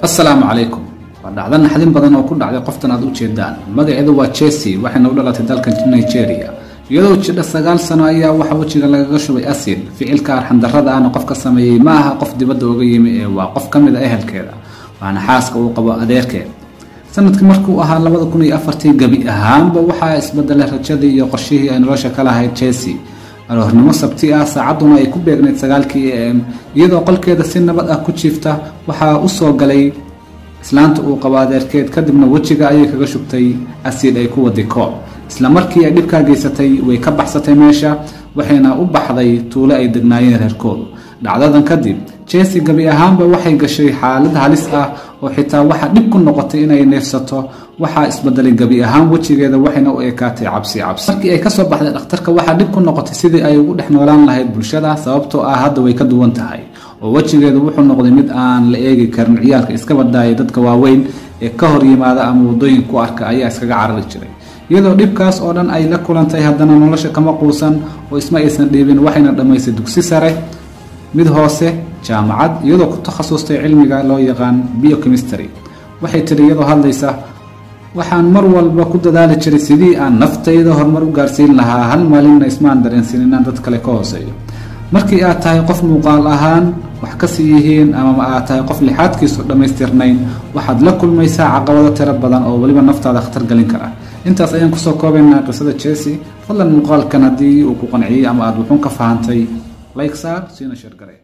السلام عليكم. ودعدنا حدين بدن oo ku dhacday qoftan aad u jeedaan magaceedu waa Chelsea waxayna u dhalatay dalka Nigeria iyadoo jidda 9 sano ayaa waxa wajiga lagaga shubay acid ficilka arxan darrada aan qof ka sameeyay ma aha qof dibadda uga yimi ee waa qof kamid ah ehelkeeda waana xaaska uu qabo adeerkeed sanadkii markuu ahaa 2004 gabi ahaanba waxa isbedelay rajadii iyo qorshihii ay nolosha kala ahayd Chelsea hornimo sabti ah saacaduna ay ku beegneed 9 am iyadoo qolkeeda si nabad ah ku jiifta waxa uu soo galay islaanta uu qabo adeerkeed kadibna wajiga ayay kaga shubtay acid ay ku wadi koob isla markii ay dhibka geysatay way ka baxsatay meesha waxayna u baxday tuulo ay degnaayeen reerkoodu dhacdadan kadib Chelsea gabi ahaanba waxay gashay xaalad halis ah oo xitaa waxa dhib ku noqotay inay neefsato waxa isbedelay gabi ahaan wajigeeda waxayna u eekaatay cabsi markii ay ka soo baxday dhakhtarka waxa dhib ku noqotay sidii ay ugu dhex noolaan lahayd bulshada sababtoo ah hadda way ka duwan tahay oo wajigeedu wuxuu noqday mid aan la eegi karin ciyaalka iska baddaayay dadka waaweyn ee ka hor yimaada ama wadooyin ku arka ayaa iskaga carari jiray iyadoo dhibkaas oo dhan ay la kulantay haddana nolosha kama quusan oo isma aysan dhiibin waxayna dhamaysay dugsi sare mid hoose jaamacad iyadoo ku takhasustay cilmiga loo yaqaan biochemistry waxay tiri iyadoo hadlaysa waxaan mar walba ku dadaali jiray sidii aan naftayda horumar u gaarsiin lahaa hal maalinna ismaan dareensin inaan dad kale ka hooseeyo markii aad tahay qof muuqaal ahaan wax ka sii yihiin ama aad tahay qof lixaadkiisu dhammaystirnayn waxaad la kulmaysaa caqabado tiro badan oo waliba naftaada khatar galin kara intaas ayaan kusoo koobaynaa qisada Chelsea fadlan muuqaalkan haddii uu ku qanciyay ama aad wuxuun ka fahantay like saar siina share garee